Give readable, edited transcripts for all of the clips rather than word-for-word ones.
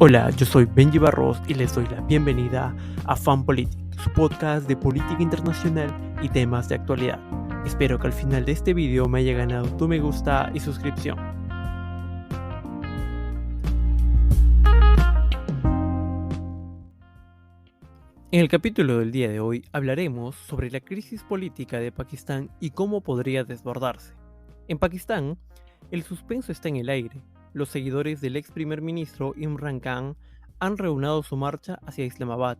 Hola, yo soy Benji Barros y les doy la bienvenida a FanPolitic, su podcast de política internacional y temas de actualidad. Espero que al final de este video me haya ganado tu me gusta y suscripción. En el capítulo del día de hoy hablaremos sobre la crisis política de Pakistán y cómo podría desbordarse. En Pakistán, el suspenso está en el aire. Los seguidores del ex primer ministro Imran Khan han reanudado su marcha hacia Islamabad,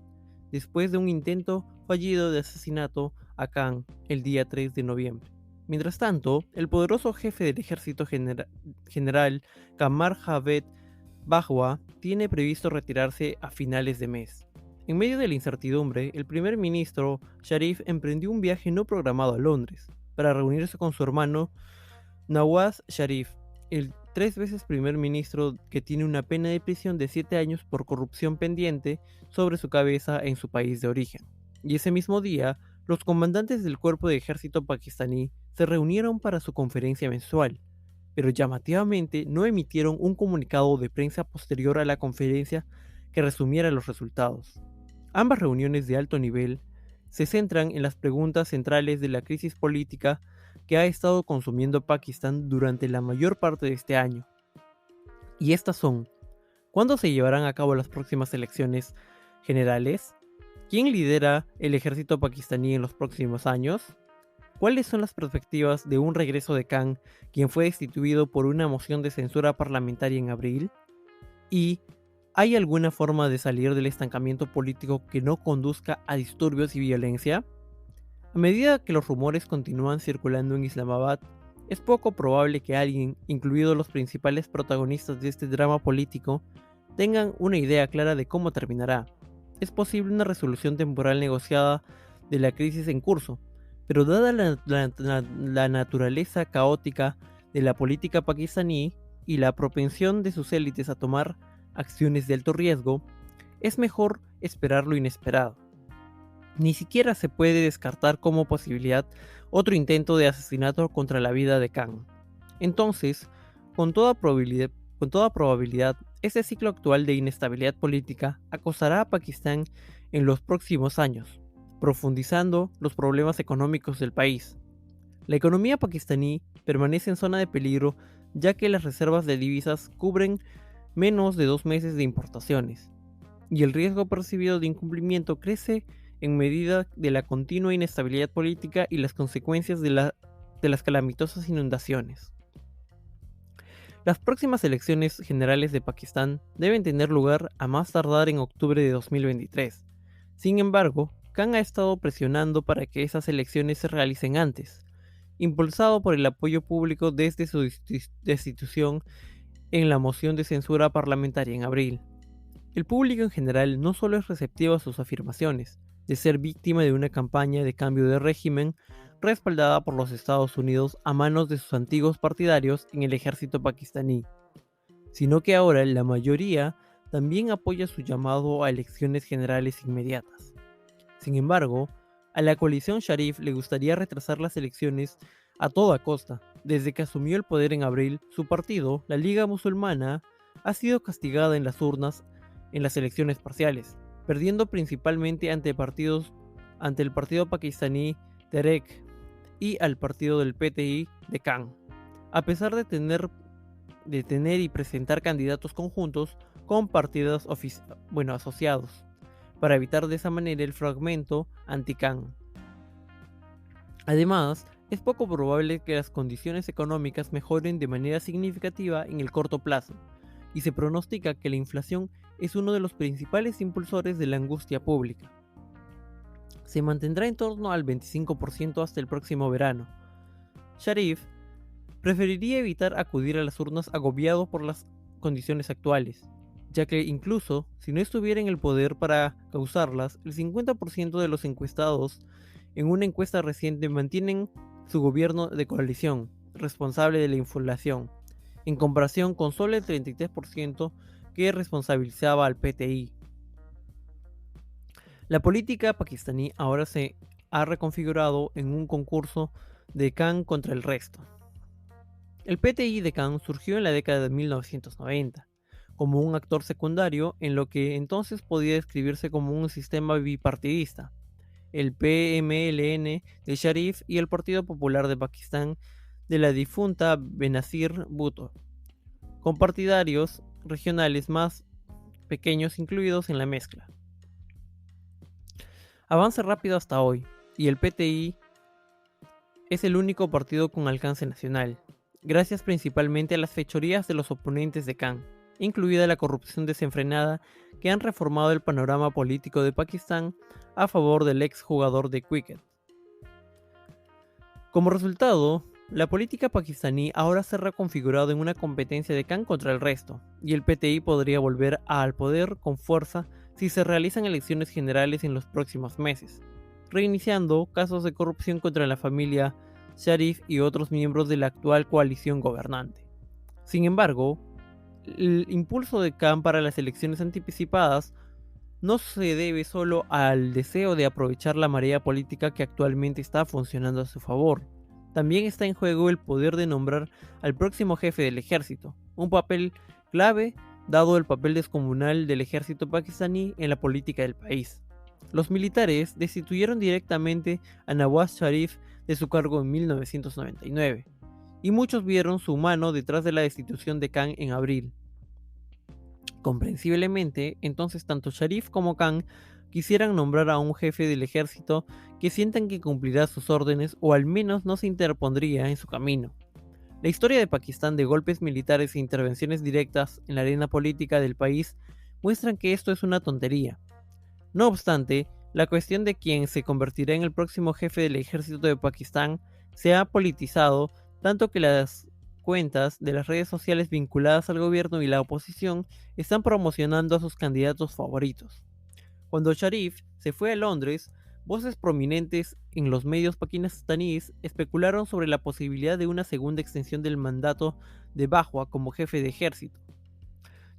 después de un intento fallido de asesinato a Khan el día 3 de noviembre. Mientras tanto, el poderoso jefe del ejército general Qamar Javed Bajwa tiene previsto retirarse a finales de mes. En medio de la incertidumbre, el primer ministro Sharif emprendió un viaje no programado a Londres para reunirse con su hermano Nawaz Sharif, el 3 veces primer ministro que tiene una pena de prisión de 7 años por corrupción pendiente sobre su cabeza en su país de origen. Y ese mismo día, los comandantes del cuerpo de ejército pakistaní se reunieron para su conferencia mensual, pero llamativamente no emitieron un comunicado de prensa posterior a la conferencia que resumiera los resultados. Ambas reuniones de alto nivel se centran en las preguntas centrales de la crisis política que ha estado consumiendo Pakistán durante la mayor parte de este año. Y estas son: ¿cuándo se llevarán a cabo las próximas elecciones generales? ¿Quién lidera el ejército pakistaní en los próximos años? ¿Cuáles son las perspectivas de un regreso de Khan, quien fue destituido por una moción de censura parlamentaria en abril? ¿Y hay alguna forma de salir del estancamiento político que no conduzca a disturbios y violencia? A medida que los rumores continúan circulando en Islamabad, es poco probable que alguien, incluidos los principales protagonistas de este drama político, tengan una idea clara de cómo terminará. Es posible una resolución temporal negociada de la crisis en curso, pero dada la naturaleza caótica de la política pakistaní y la propensión de sus élites a tomar acciones de alto riesgo, es mejor esperar lo inesperado. Ni siquiera se puede descartar como posibilidad otro intento de asesinato contra la vida de Khan. Entonces, con toda probabilidad, este ciclo actual de inestabilidad política acosará a Pakistán en los próximos años, profundizando los problemas económicos del país. La economía pakistaní permanece en zona de peligro, ya que las reservas de divisas cubren menos de 2 meses de importaciones, y el riesgo percibido de incumplimiento crece en medida de la continua inestabilidad política y las consecuencias de las calamitosas inundaciones. Las próximas elecciones generales de Pakistán deben tener lugar a más tardar en octubre de 2023. Sin embargo, Khan ha estado presionando para que esas elecciones se realicen antes, impulsado por el apoyo público desde su destitución en la moción de censura parlamentaria en abril. El público en general no solo es receptivo a sus afirmaciones de ser víctima de una campaña de cambio de régimen respaldada por los Estados Unidos a manos de sus antiguos partidarios en el ejército pakistaní, sino que ahora la mayoría también apoya su llamado a elecciones generales inmediatas. Sin embargo, a la coalición Sharif le gustaría retrasar las elecciones a toda costa. Desde que asumió el poder en abril, su partido, la Liga Musulmana, ha sido castigada en las urnas en las elecciones parciales, perdiendo principalmente ante el partido pakistaní Tehreek y al partido del PTI de Khan, a pesar de tener y presentar candidatos conjuntos con partidos asociados, para evitar de esa manera el fragmento anti-Khan. Además, es poco probable que las condiciones económicas mejoren de manera significativa en el corto plazo, y se pronostica que la inflación es uno de los principales impulsores de la angustia pública. Se mantendrá en torno al 25% hasta el próximo verano. Sharif preferiría evitar acudir a las urnas agobiado por las condiciones actuales, ya que incluso si no estuviera en el poder para causarlas, el 50% de los encuestados en una encuesta reciente mantienen su gobierno de coalición responsable de la inflación, en comparación con solo el 33% que responsabilizaba al PTI. La política pakistaní ahora se ha reconfigurado en un concurso de Khan contra el resto. El PTI de Khan surgió en la década de 1990, como un actor secundario en lo que entonces podía describirse como un sistema bipartidista, el PMLN de Sharif y el Partido Popular de Pakistán de la difunta Benazir Bhutto, con partidarios regionales más pequeños incluidos en la mezcla. Avanza rápido hasta hoy, y el PTI es el único partido con alcance nacional, gracias principalmente a las fechorías de los oponentes de Khan, incluida la corrupción desenfrenada que han reformado el panorama político de Pakistán a favor del ex jugador de cricket. Como resultado, la política pakistaní ahora se ha reconfigurado en una competencia de Khan contra el resto, y el PTI podría volver al poder con fuerza si se realizan elecciones generales en los próximos meses, reiniciando casos de corrupción contra la familia Sharif y otros miembros de la actual coalición gobernante. Sin embargo, el impulso de Khan para las elecciones anticipadas no se debe solo al deseo de aprovechar la marea política que actualmente está funcionando a su favor. También está en juego el poder de nombrar al próximo jefe del ejército, un papel clave dado el papel descomunal del ejército pakistaní en la política del país. Los militares destituyeron directamente a Nawaz Sharif de su cargo en 1999, y muchos vieron su mano detrás de la destitución de Khan en abril. Comprensiblemente, entonces tanto Sharif como Khan quisieran nombrar a un jefe del ejército que sientan que cumplirá sus órdenes o al menos no se interpondría en su camino. La historia de Pakistán de golpes militares e intervenciones directas en la arena política del país muestran que esto es una tontería. No obstante, la cuestión de quién se convertirá en el próximo jefe del ejército de Pakistán se ha politizado tanto que las cuentas de las redes sociales vinculadas al gobierno y la oposición están promocionando a sus candidatos favoritos. Cuando Sharif se fue a Londres, voces prominentes en los medios pakistaníes especularon sobre la posibilidad de una segunda extensión del mandato de Bajwa como jefe de ejército,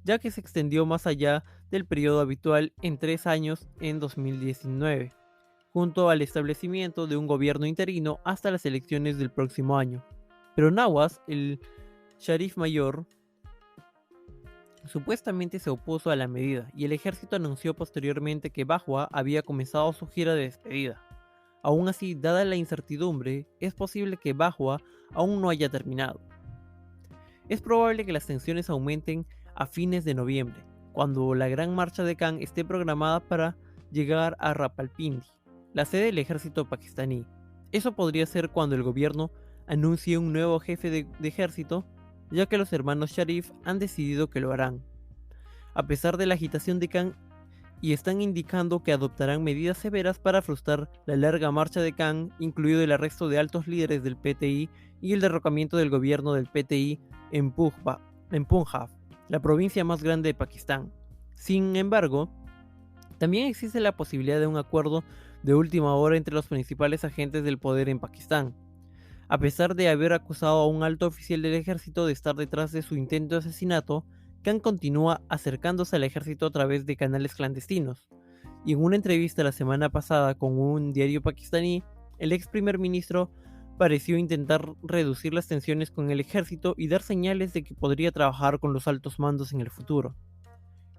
ya que se extendió más allá del periodo habitual en 3 años en 2019, junto al establecimiento de un gobierno interino hasta las elecciones del próximo año. Pero Nawaz, el Sharif mayor, supuestamente se opuso a la medida, y el ejército anunció posteriormente que Bajwa había comenzado su gira de despedida. Aún así, dada la incertidumbre, es posible que Bajwa aún no haya terminado. Es probable que las tensiones aumenten a fines de noviembre, cuando la gran marcha de Khan esté programada para llegar a Rawalpindi, la sede del ejército pakistaní. Eso podría ser cuando el gobierno anuncie un nuevo jefe de ejército, ya que los hermanos Sharif han decidido que lo harán. A pesar de la agitación de Khan, y están indicando que adoptarán medidas severas para frustrar la larga marcha de Khan, incluido el arresto de altos líderes del PTI y el derrocamiento del gobierno del PTI en Punjab, la provincia más grande de Pakistán. Sin embargo, también existe la posibilidad de un acuerdo de última hora entre los principales agentes del poder en Pakistán. A pesar de haber acusado a un alto oficial del ejército de estar detrás de su intento de asesinato, Khan continúa acercándose al ejército a través de canales clandestinos. Y en una entrevista la semana pasada con un diario pakistaní, el ex primer ministro pareció intentar reducir las tensiones con el ejército y dar señales de que podría trabajar con los altos mandos en el futuro.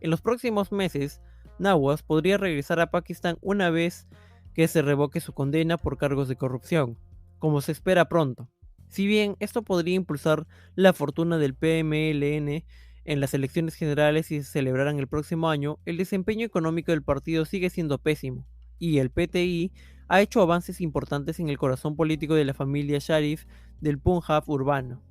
En los próximos meses, Nawaz podría regresar a Pakistán una vez que se revoque su condena por cargos de corrupción, como se espera pronto. Si bien esto podría impulsar la fortuna del PMLN en las elecciones generales si se celebrarán el próximo año, el desempeño económico del partido sigue siendo pésimo, y el PTI ha hecho avances importantes en el corazón político de la familia Sharif del Punjab urbano.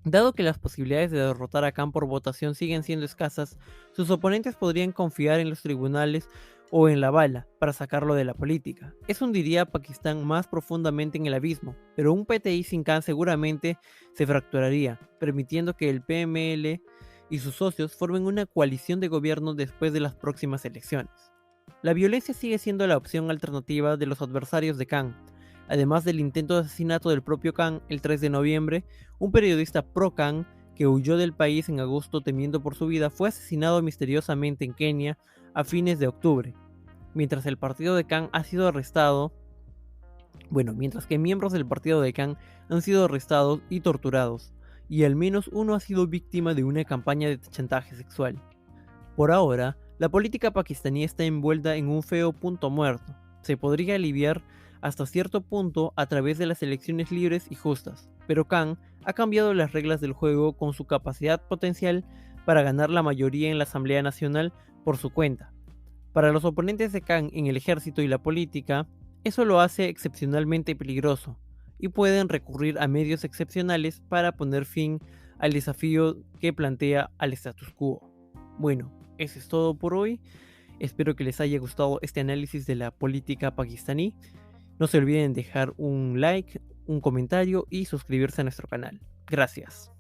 Dado que las posibilidades de derrotar a Khan por votación siguen siendo escasas, sus oponentes podrían confiar en los tribunales o en la bala para sacarlo de la política. Eso hundiría a Pakistán más profundamente en el abismo, pero un PTI sin Khan seguramente se fracturaría, permitiendo que el PML y sus socios formen una coalición de gobierno después de las próximas elecciones. La violencia sigue siendo la opción alternativa de los adversarios de Khan. Además del intento de asesinato del propio Khan el 3 de noviembre, un periodista pro-Khan que huyó del país en agosto temiendo por su vida fue asesinado misteriosamente en Kenia a fines de octubre, mientras el partido de Khan ha sido arrestado, mientras que miembros del partido de Khan han sido arrestados y torturados, y al menos uno ha sido víctima de una campaña de chantaje sexual. Por ahora, la política pakistaní está envuelta en un feo punto muerto. Se podría aliviar hasta cierto punto a través de las elecciones libres y justas, pero Khan ha cambiado las reglas del juego con su capacidad potencial para ganar la mayoría en la Asamblea Nacional por su cuenta. Para los oponentes de Khan en el ejército y la política, eso lo hace excepcionalmente peligroso, y pueden recurrir a medios excepcionales para poner fin al desafío que plantea al status quo. Bueno, eso es todo por hoy. Espero que les haya gustado este análisis de la política pakistaní. No se olviden dejar un like, un comentario y suscribirse a nuestro canal. Gracias.